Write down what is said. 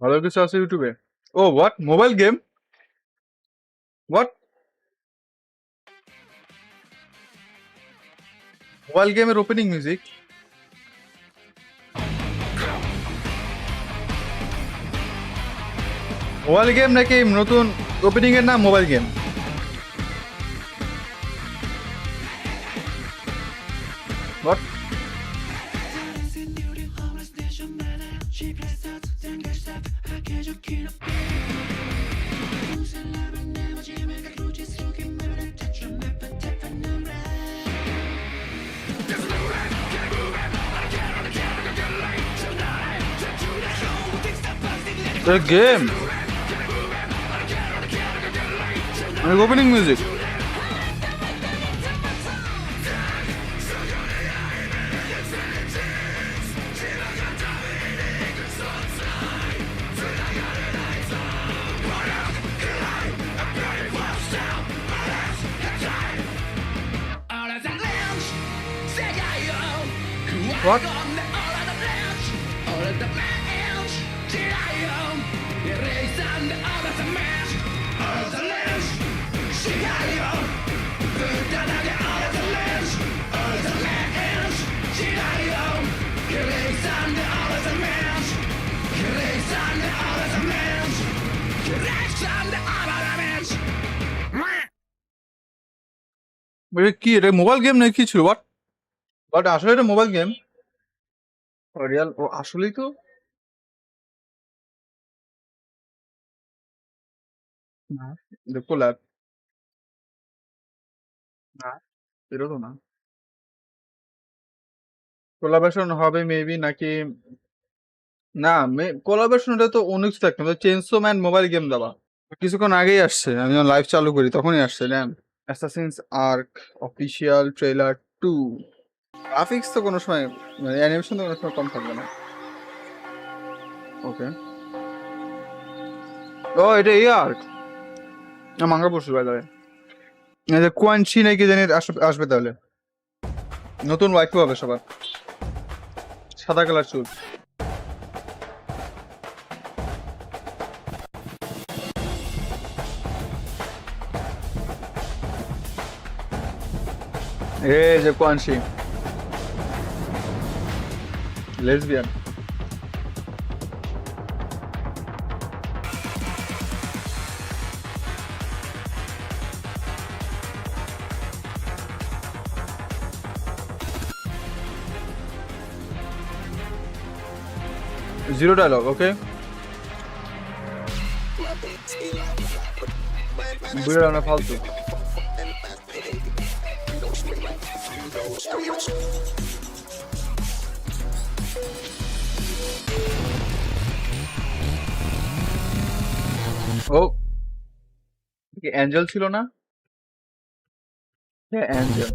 ভালো কিছু আছে ইউটিউবে? Oh what, mobile game? What, mobile গেমের ওপেনিং মিউজিক? মোবাইল গেম নাকি নতুন ওপেনিং এর নাম মোবাইল গেম? হোয়াট? গেম মানে ওপেনিং মিউজিক? হোয়াট? কি এটা মোবাইল গেম নাকি কি ছিল? হোয়াট? বাট আসলে এটা মোবাইল গেম? রিয়াল? ও আসলেই তো। না, কোল্যাব। না, এটা তো না। কোলাবোরেশন হবে মেবি নাকি? না, কোলাবোরেশন হলে তো অনেক কিছু থাকতো। চেনসো ম্যান মোবাইল গেম দেওয়া কিছুক্ষণ আগেই আসছে, আমি যখন লাইভ চালু করি তখনই আসছে। র্যাম অ্যাসাসিনস আর্ক অফিসিয়াল ট্রেলার 2। গ্রাফিক্স তো কোনো সময়, মানে অ্যানিমেশন তো কোনো সময় কম থাকবে না। ওকে। ও এটা এই আর্ক, মাঙ্গা পড়ছি বাই দ্য ওয়ে। এই যে কোয়ানশি নাকি জানি আসবে তাহলে। নতুন ওয়াইফু হবে সবার, সাদা কালার চুল। এই যে কোয়ানশি লেসবিয়ান। জিরো ডায়লগ, ওকে। বুড়া না ফালতু। ও অ্যাঞ্জেল ছিল না? হ্যাঁ অ্যাঞ্জেল।